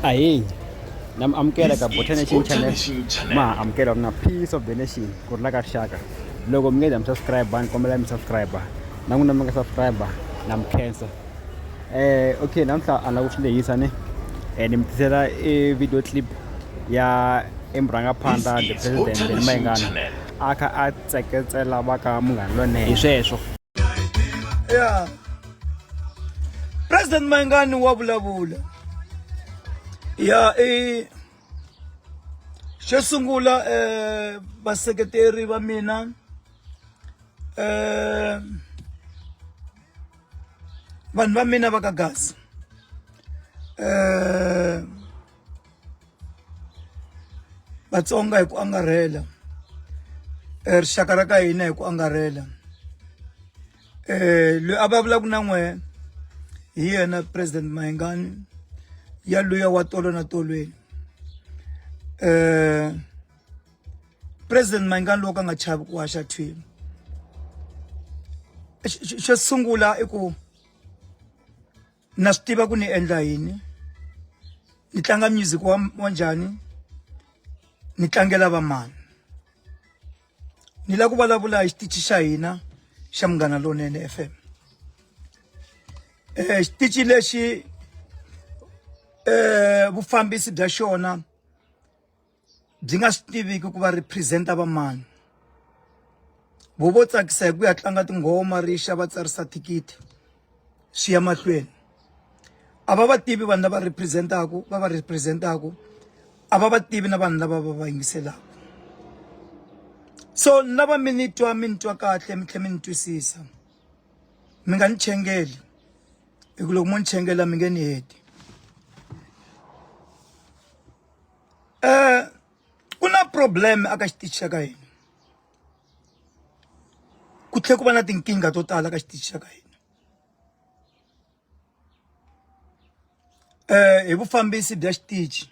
Ahee, amukela ka Nation channel. Ma amukela na Peace of the Nation. Kurla ka shaka. Logo mngeza subscribe ban kombela subscriber. Nanguna mga subscriber nam cancel. Okay, namhla anakuhleyisa ne. Nimthisela video clip ya Munghana The President Mayengani aka atseketsela vaka Munghana Lonene. Isweswo. Yeah. President Mayengani wa vulavula. Ya xo sungula vaseketeri va mina vanhu va mina va ka gas Vatsonga hi ku angarhela rixaka ra ka hina hi ku angarhela loyi a vulavulaka na n'we hi yena President Mayengani ya luya wa tolo na tolweni President Mayengani loko a nga chavi ku haxa thwini xo sungula i ku na swi tiva ku ni endla yini ni tlanga music wa njhani ni tlangela va mani ni la ku vulavula hi xitichi xa hina xa Munghana Lonene FM xitichi lexi vufambisi bya xona byi nga swi tiviki ku va representa va mani vo tsakisa hi ku ya tlanga tinghoma rixa va tsarisa thikithi swi ya mahlweni a va va tivi vanhu lava representaku a va va tivi na vanhu lava va yingiselaka so na va mi ni twa kahle mi tlhe mi ni twisisa mi nga ni chengeli hi ku loko mo ni chengela mi nge ni heti ku na problem aka xitichi xa ka hina ku tlhe ku va na tinkingha to tala ka xitichi xa ka hina hi vufambisi bya xitichi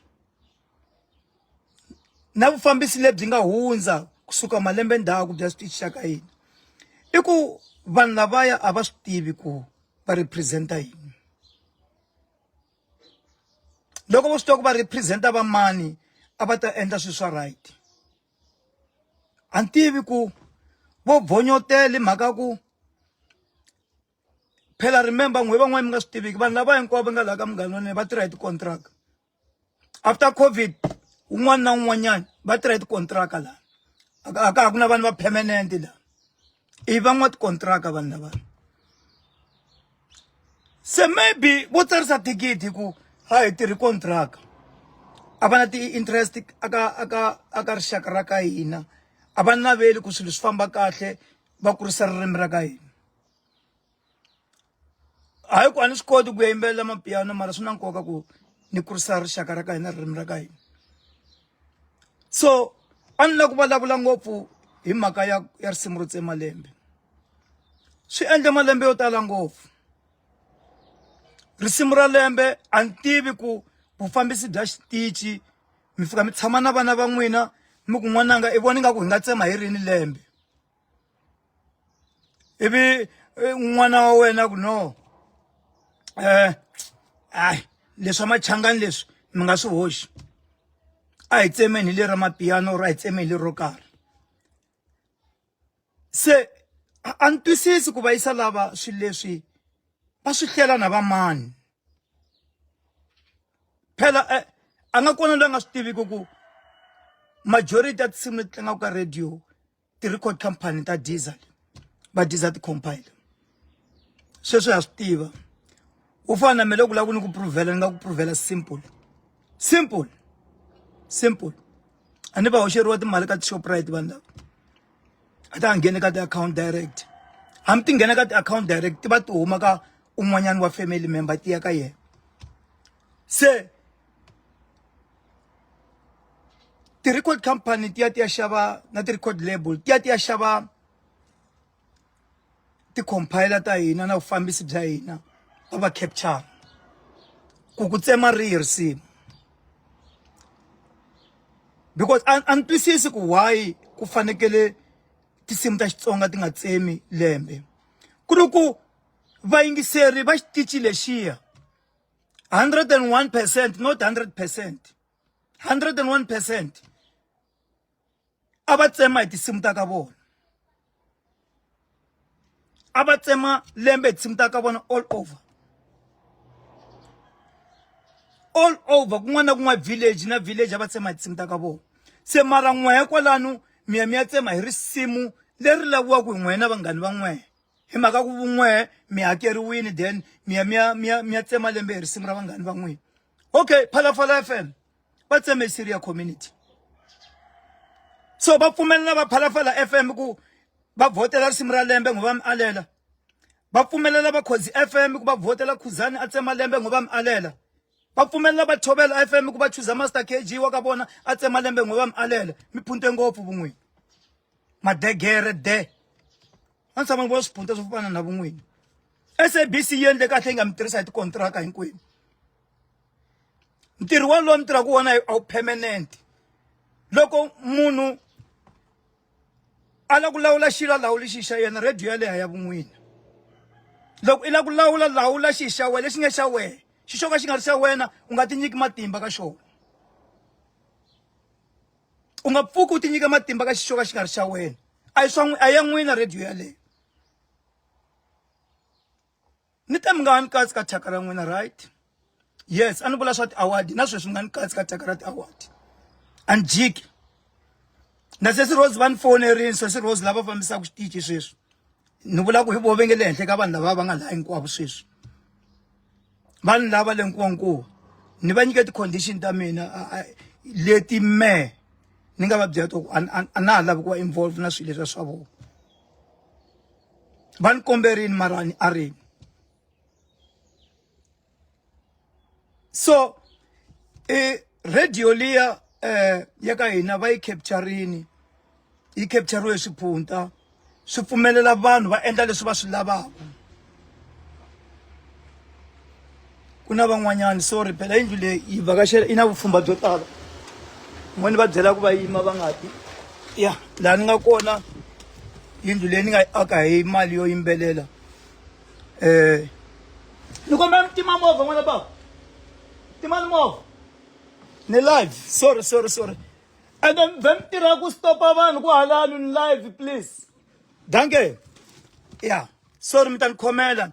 na vufambisi lebyi nga hundza kusuka malembe ndzhaku bya xitichi xa ka hina i ku vanhu lavaya a va swi tivi ku va representa yini loko vo swi tiva ku va representa va mani a va ta endla swilo swa right a ni tivi ku vo vhonyotele mhaka ku phela remember n'we van'wani mi nga swi tiviki vanhu lava hinkwavo va nga laha ka Munghana Lonene va tirha hi tikontraka after covid un'wana na un'wanyana va tirha hi tikontraka laha a ka ha ku na vanhu va permanent laha i van'wa tikontraka vanhu lava se maybe vo tsarisa thikithi ku ha hi tirhi kontraka a va na ti-interest aka rixaka ra ka hina a va naveli ku swilo swi famba kahle va kurisa ririmi ra ka hina hayi ku a ni swi koti ku ya yimbelela mapiano mara swi na nkoka ku ni kurisa rixaka ra ka hina ririmi ra ka hina so a ni la ku vulavula ngopfu hi mhaka ya risimu ro tsema lembe swi endle malembe yo tala ngopfu risimu ra lembe a ni tivi ku vufambisi bya xitichi mi fika mi tshama na vana va n'wina mi ku n'wananga i voni nga ku hi nga tsema hi rini lembe ivi n'wana wa wena ku no leswi machangani leswi mi nga swi hoxi a hi tsemeni hi le ra mapiano ra hi tsemeni hi le ro karhi se a ni twisisi ku va yisa lava swilo leswi va swi hlela na va mani phela a nga kona loyi a nga swi tiviki ku majority ya tinsimu leti tlangaka ka radio ti-record company ta diesel va diesel ti-compile sweswo ha swi tiva u fana na mele ku lava ku ni ku pruvhela ni nga ku pruvhela simple a ni va hoxeriwa timali ka ti-shoprite vanhu lava a ta ngheni ka ti-account direct hambi ti nghena ka ti-account direct ti va ti huma ka un'wanyana wa family member ti ya ka yena se ti-record company ti ya xava na ti-record label ti ya xava ti-compiler ta hina na vufambisi bya hina va va capture ku tsema rihi risimu because a ni twisisi ku why ku fanekele tinsimu ta Xitsonga ti nga tsemi lembe ku ri ku vayingiseri va xitichi lexiya 101%, not 100%. 101%. Abatsema itisim ta ka bona. Abatsema lembe itisim ta ka bona all over. All over, kun'wana village na village abatsema itisim ta ka bona. Se mara n'we kwalanu miya tsema hi risimu leri laviwa ku n'we na vanghani va n'we. Hi mhaka ku n'we mi hakeriwini then miya tsema lembe hi risimu ra vanghani va n'we. Okay, Phalaphala FM. Batsema Syria community. So ba pfumelela ba Phalaphala FM ku ba votela risimu ra lembe ngoba mi alela. Ba pfumelela ba Khozi FM ku ba votela Khuzani a tsema lembe ngoba mi alela. Ba pfumelela ba Thobela FM ku ba choose Master KG wa ka bona a tsema lembe ngoba mi alela. Mi phunte ngopfu vun'wini. Madegere de. Ansama ngo swiphunta swo fana na vun'wini. SABC yendle kahle nga mi tirhisa hi tikontraka hinkwenu. Ntirho wa lo mi tirha ku wona a permanent. Loko munhu ala ku lawula xilo lawula xixa yena radio ya leha ya vun'wini. Loko ila ku lawula xixa wena lexi nga xa wena xixo ka xi nga ri xa wena u nga ti nyiki matimba ka xona. U nga pfuki u ti nyika matimba ka xixo ka xi nga ri xa wena. A ya n'wina radio ya leha. Ni ta mi nga ni katsi ka thyaka ra n'wina, right? Yes, a ni vula swa ti-award na sweswi mi nga ni katsi ka thyaka ra ti-award. And jiki na sesi Rose van fonerini sesi Rose lava fambisaka xitichi sweswi. Ni vula ku hi vo vengele henhla ka vanhu lava va nga laha hinkwavo sweswi. Vanhu lava le nkuwankuwa ni va nyike ti-condition ta mina leti ni nga va byela ku a na ha lavi ku va involve na swilo leswi swa vona. Va ni komberini marani a rini. So radio liya ya ka hina va yi captureini yi capture swiphunta swi pfumelela vanhu va endla leswi va swi lavaka. Ku na van'wanyana sorry phela yindlu leyi yi vhakaxela ina vupfhumba byo tala. N'wani va byela ku va yima va nga ti ya laha ni nga kona yindlu leyi ni nga yi aka hi mali yo yimbelela. Ni kombela mi tima movha n'wana bava. Timani movha. Ni live. Sorry. And then vemtira ku stopa vanhu ku halalo ni live please. Danke. Yeah. Sorry mi ta ni khomela.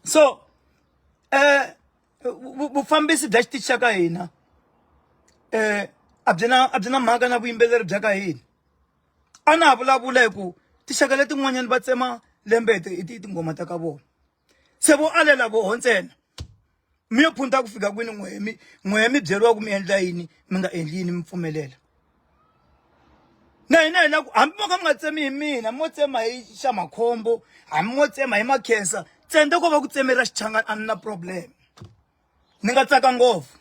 So vufambisi bya xitichi xa ka hina a byi na mhaka na vuyimbeleri bya ka hina. A na ha vulavula hi ku tixaka letin'wanyani va tsema lembe hi tinghoma ta ka vona. Se vo alela voho ntsena. Mi yo phunta ku fika kwini n'we mi byeriwa ku mi endla yini mi nga endli yini mi pfumelela. Na hina ku hambi mo ka mi nga tsemi hi mina mo tsema hi xa makhombo hambi mo tsema hi makhensa tsende ko va ku tsemera xichanga a ni na problem. Ni nga tsaka ngopfu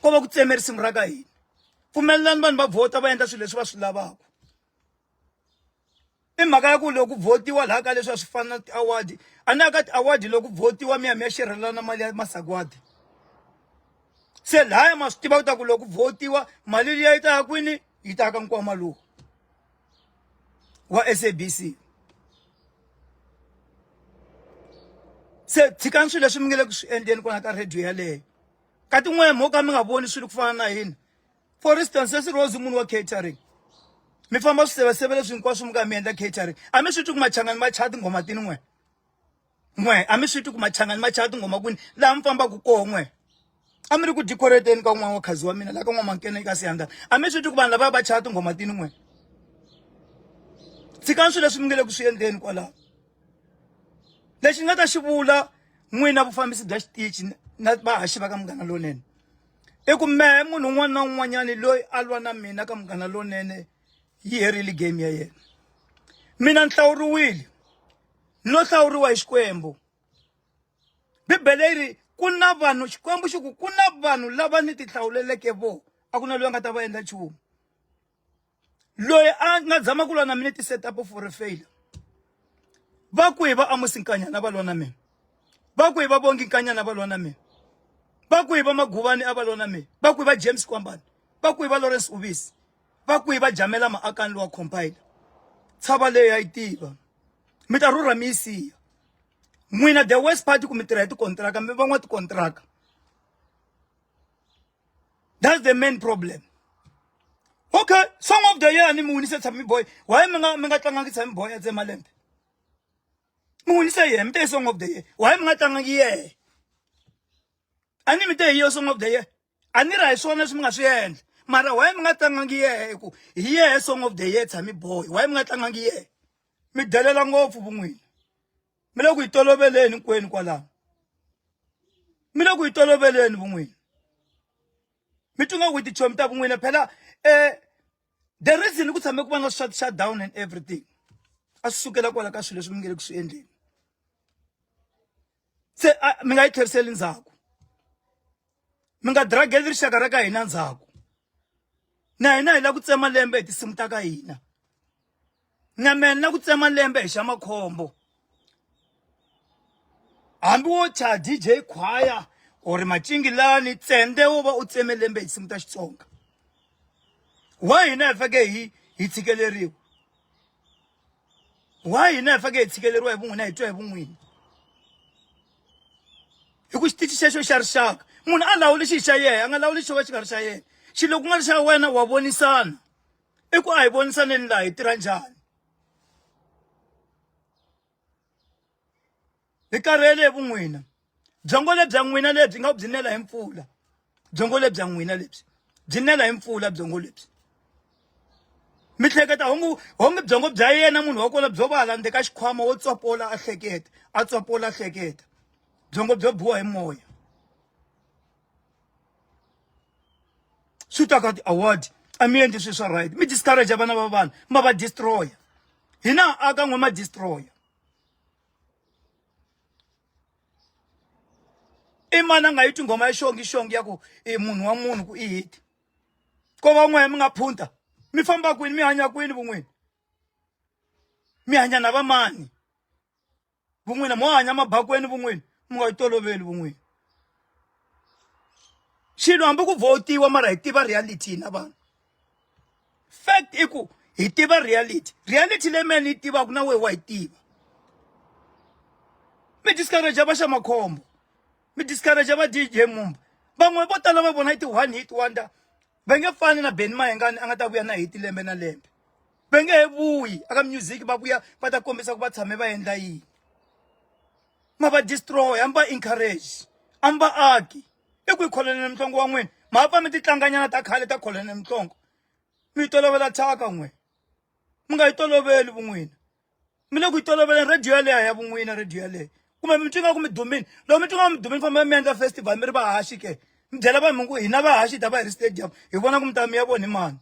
ko va ku tsemera risimu ra ka hina. Pfumelelani vanhu va vhota va endla swilo leswi va swi lavaka. I mhaka ya ku loko votiwa laha ka leswi a swi fana na ti-award a na ka ti-award loko votiwa mi ya xirhelana na mali ya masagwadi. Se lahaya ma swi tiva ku loko votiwa mali liya yi ta ya kwini yi ta ka nkwama lowu wa SABC. Se tshikani swilo leswi mi nge le ku swi endleni kona ka radio yaleyo. Ka tin'we mo ka mi nga voni swilo ku fana na hina. For instance sesi Rose munhu wa catering. Mi famba swiseveseve leswi hinkwaswo mi nga mi endla catering. A mi swi twi ku machangani ma chaya tinghoma tini n'we. A mi swi twi ku machangani ma chaya tinghoma kwini laha mi fambaka kona n'we. A mi ri ku decorateni ka n'wana wa khazi wa mina laha ka n'wamankene ka siyandla. A mi swi twi ku vanhu lava va chaya tinghoma tini n'we. Tshikani swilo leswi mi nge le ku swi endleni kwalaho. Lexi nga ta xi vula n'wina vufambisi bya xitichi na vahaxi va ka Munghana Lonene. I ku mehe munhu un'wana na un'wanyani loyi a lwa na mina ka Munghana Lonene yi herile game ya yena. Mina ni hlawuriwile no hlawuriwa hi Xikwembu. Bibele yi ri ku na vanhu Xikwembu xi ku na vanhu lava ni ti hlawuleleke vo a ku na loyi a nga ta va endla nchumu. Loyi a nga zama ku lwa na mina ti set up for a failure. Va kwihi va Amos Nkanyana va lwa na mina. Va kwihi va Bongi Nkanyana va lwa na mina. Va kwihi va Maguvani a va lwa na mina. Va kwihi va James Kwambani. Va kwihi va Lawrence Ubisi. Va kwihi va Jamela Maakani wa compiler. Tshava leyi ya yi tiva. Mi ta rhurha mi yi siya. Mwina the worst party kumitira ti contract mbe van'wa ti contract. That's the main problem. Okay, song of the year ni munise Tsami Boy. Why menga tlanga Tsami Boy at Zemalembe? Munise ye mte song of the year. Why menga tlanga ye? Ani mte ye song of the year. Ani ra isona sminga swiendla. Mara why menga tlanga ye ku ye song of the year Tsami Boy. Why menga tlanga ye? Mi delela ngopfu bun'wini. Mina ku itolobeleni kweni kwala. Mina ku itolobeleni bun'wini. Mitunga with the chomta bun'wini phela the reason ukuthi ame kuba no shut down and everything. Asukela kwala ka swilo swimingele ku swiendleni. Se minga itheriseli ndzhaku. Minga drageli rixaka ra ka hina ndzhaku. Na hina hi la ku tsema lembe hi tinsimu ta ka hina. Na mena na ku tsema lembe hi xa makhombo. Hambi wo cha DJ choir or macingilani tsende wo ba u tseme lembe hi tinsimu ta Xitsonga. Why hina hi fake hi tshikeleriwa? Why hina hi fake hi tshikeleriwa hi vun'wina hi twa hi vun'wini? Hi ku xitichi xexo xa rixaka munhu a lawuli xi xa yena a nga lawuli xo va xikarhi xa yena xilo ku nga ri xa wena wa vonisana I ku a hi vonisaneni laha hi tirha njhani hi karhele hi vun'wina byongo lebya n'wina lebyi nga byi nela hi mpfula byongo lebya n'wina lebyi byi nela hi mpfula byongo lebyi mi hleketa honge byongo bya yena munhu wa kona byo va hala ndzi ka xikhwama wo tsopola a hleketa a tsopola a hleketa byongo byo biwa hi moya swi ta ka ti-award a mi endli swi swa right mi discourage vana va vanhu ma va destroya hina aka n'we ma destroya I mana nga yithi ngoma ya xongi ya ku I munhu wa munhu ku I hit ko va n'we mi nga phunta mi famba kwini mi hanya kwini vun'wini mi hanya na va mani vun'wina mo hanya mabakweni vun'wini mi nga yi toloveli vun'wini xilo hambi ku votiwa mara hi tiva reality na vanhu fact I ku hi tiva reality leyi meni yi tivaka na wehe wa yi tiva mi discourage va xa makhombo mi discourage va DJ Mumba van'we vo tala va vona one hit wonder va nge fani na Mayengani a nga ta vuya na hit lembe na lembe va nge he vuyi aka music va vuya va ta kombisa ku va tshame va endla yini ma va destroy amba encourage amba aki I ku kholene mhlongo wa n'wina ma fa mi ti tlanganyana ta khale ta kholene mhlongo mi tolovela thyaka n'we mi nga yi toloveli vun'wina mi le ku yi toloveleni radio yaleyo ya vun'wina radio yaleyo kumbe mi twi nga ku mi dumini loko mi twi nga mi dumini famba mi endla festival mi ri vahaxi ke mi byela vanhu ku hina vahaxi ta va hi ri stadium hi vona ku mi ta mi ya vona hi mani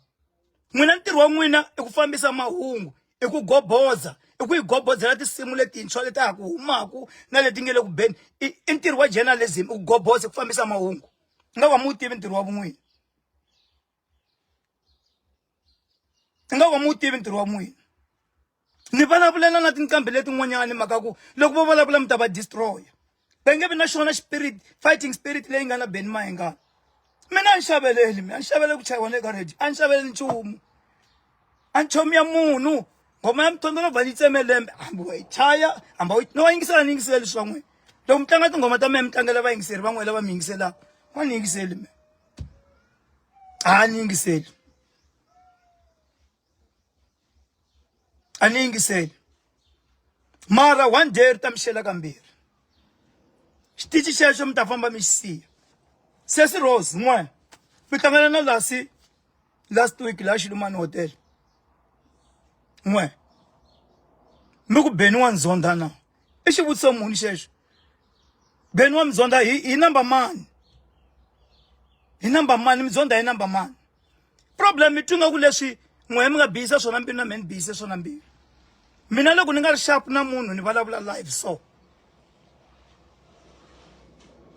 n'wina ntirho wa n'wina I ku fambisa mahungu I ku goboza I ku hi gobozela tinsimu letintshwa leti ha ku humaku na leti nge le ku beni I ntirho wa journalism I ku goboza ku fambisa mahungu nga va mu tivi ntirho wa vun'wina nga va mu tivi ntirho wa n'wina ni vulavulela na tinqambi letin'wanyani mhaka ku loko vo vulavula mi ta va destroya va nge vi na xona fighting spirit leyi nga na Mayengani mina a ni xaveleli mina a ni xavele ku chayiwa le ka radio a ni xaveleli nchumu a ni chomi ya munhu ngoma ya mithondzo no vhani tseme lembe hambi wa yi chaya hambi wa no va yingisela ni yingiseli swa n'wina loko mi tlanga tinghoma ta mehe mi tlangela vayingiseri van'we lava mi yingiselaka wa ni yingiseli me a ni yingiseli a ni yingiseli mara one day ri ta mi xela kambirhi xitichi xexo mi ta famba mi xi siya sesi Rose n'we mi tlangana na last week laha Xilumani hotel n'we mi ku Beni wa Nzondha na I xivutiso muni xexo Beni wa Nzondha hi number mani hi number mani mi Nzondha hi number mani problem mi twi nga ku leswi n'we mi nga bihisa swona mbirhi na me ni bihise swona mbirhi mina loko ni nga ri sharp na munhu ni vulavula live so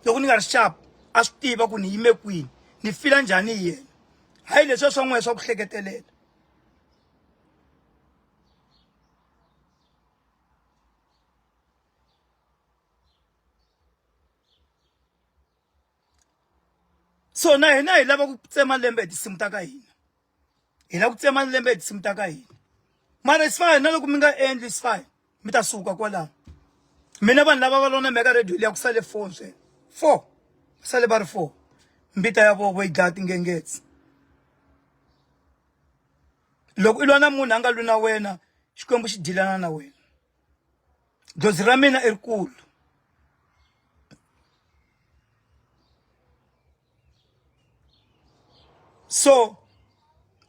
loko ni nga ri sharp a swi tiva ku ni yime kwini ni fila njhani hi yena hayi leswi swa n'we swa ku hleketelela so na hina hi lava ku tsema lembe hi tinsimu ta ka hina hi lava ku tsema lembe hi tinsimu ta ka hina mara it's fine na loko mi nga endli it's fine mi ta suka kwalaho mina vanhu lava va lona mega radio liya ku sale 4 ntsena 4 sale va ri 4 mbita ya vovo yi dlaya tingengetse loko i lwa na munhu a nga lwi na wena xikwembu xi dilana na wena dzozi ra mina i rikulu so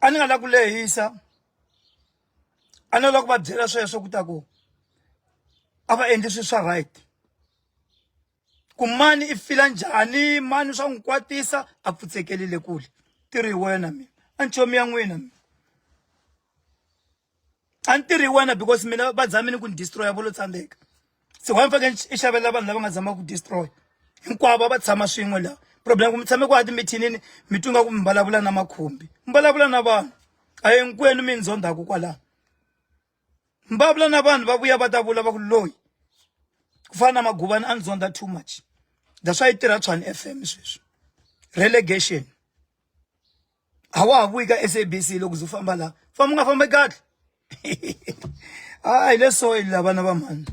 a ni nga la ku lehisa a ni la ku va byela sweswo ku ta ku a va endli swilo swa right ku mani i fila njhani mani swa n'wi kwatisa a pfutsekelile kule tirhi wena mina a nchomi ya n'wina mina a ni tirhi wena because mina va zamini ku ni destroya vo lo tsandzeka se wa mfaka i xavela vanhu lava nga zama ku destroy hinkwavo va tshama swin'we la problem ku mi tshame ku hati mithinini mi tunga ku mi vulavula na makhumbi mi vulavula na vanhu a hi hinkwenu mi ndzondhaku kwalano mi vulavula na vanhu va vuya va ta vula va ku loyi ku fana na maguvani a ni zonda too much that's why i tirha Tshwane FM sweswi relegation a wa ha vuyi ka SABC loko zo famba la famba nga fambi kahle hayi leso i lavana va mani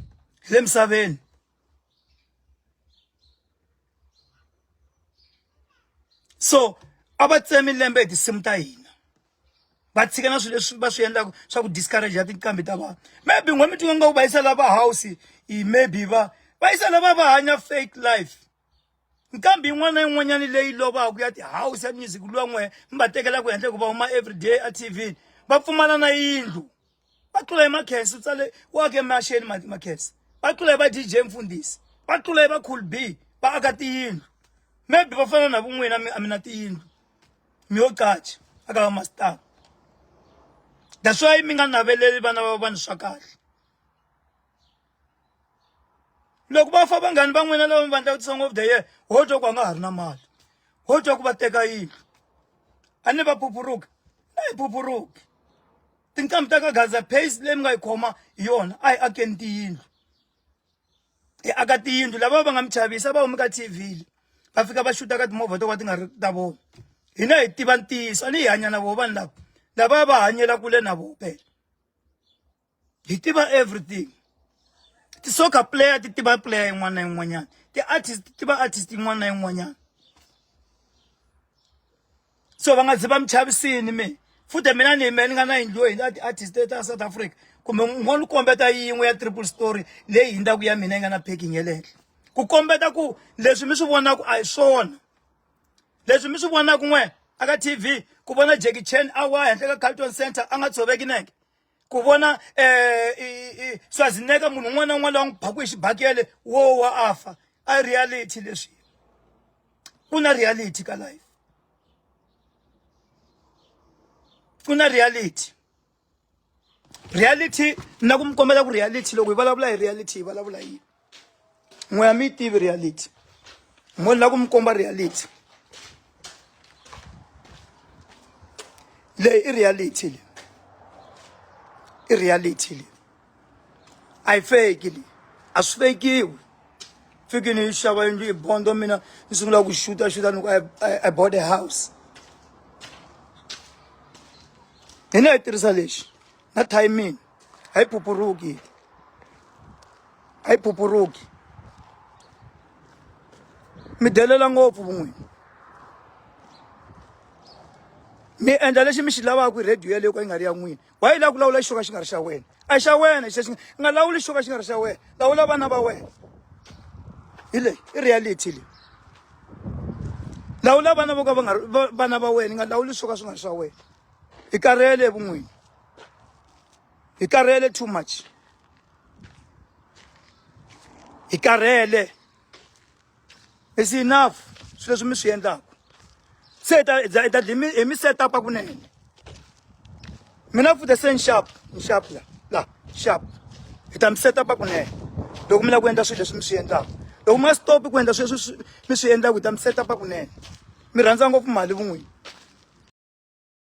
le misaveni so ava tsemi lembe hi tinsimu ta hina va tshika na swilo leswi va swi endlaka swa ku discourage ya tinkambi ta vanhu maybe n'we mi tunga nga ku va yisa lava house maybe va yisa lava va hanya fake life nkambi yin'wana na yin'wanyana leyi lovaka ya ti-house ya music luwa n'we mi va tekela ku henhla ku va huma everyday a TV va pfumala na yindlu va tlula hi makhensi u tsale wake masheni makhensi va tlula hi va DJ Mfundisi va tlula hi va Cool B va aka tiyindlu maybe va fana na vun'wina a mina tiyindlu mi yo qacha aka va master that's why mi nga naveleli vana va vanhu swa kahle loko va fa vanghani va n'wina lava mi vandla song of the year ho twa ku a nga ha ri na mali ho twa ku va teka yindlu a ni va phupuruka a hi phupuruki tinkambi ta ka Gaza pace leyi mi nga yi khoma hi yona a hi akeni tiyindlu hi aka tiyindlu lava va nga mi chavisa va humi ka TV va fika va xuta ka timovha to ka ti nga ri ta vona hina hi tiva ntiyiso a ni hi hanya na vo vanhu lava va hanyela kule na vo phela hi tiva everything ti-soccer player ti tiva player yin'wana na yin'wanyana ti-artist ti tiva artist yin'wana na yin'wanyana so va nga zi va mi chavisini me futhi mina ni yimele ni nga na yindlu hi na ti-artist ta South Africa kumbe n'wana kombeta yin'we ya triple story leyi hindzaku ya mina yi nga na parking ya le henhla ku kombeta ku leswi mi swi vonaku a hi swona leswi mi swi vonaku n'we aka TV ku vona Jackie Chan a wa henhla ka Carlton Center a nga tshoveki nenge ku vona Swazineka munhu un'wana na un'wana loyi a n'wi baku hi xibakele wo wa afa a reality leswi ku na reality ka life ku na reality na ku mi kombela ku reality loko hi vulavula hi reality hi vulavula yini n'we a mi tivi reality mo la ku mi komba reality leyi i reality leyi i reality leyi a yi fake leyi a swi fekiwi fikini yi xava yindlu hi bondo mina ni sungula ku xuta loko I bought a house hina hi tirhisa lexi na timing a yi phupuruki mi delela ngopfu vun'wini mi endla lexi mi xi lavaka hi radio yeleyo ka yi nga ri ya n'wina wa yi lava ku lawula xo ka xi nga ri xa wena a hi xa wena xi nga lawuli xo ka xi nga ri xa wena lawula vana va wena hi leyi i reality leyi lawula vana vo ka va nga vana va wena yi nga lawuli swo ka swi nga ri swa wena hi karhele vun'wini hi karhele too much hi karhele it's enough swilo leswi mi swi endlaku se hi mi set up kunene mina futhi se sharp la sharp hi ta mi set up kunene loko mi lava ku endla swilo leswi mi swi endlaku loko ma stop ku endla swilo leswi mi swi endlaku hi ta mi set up kunene mi rhandza ngopfu mali vun'wini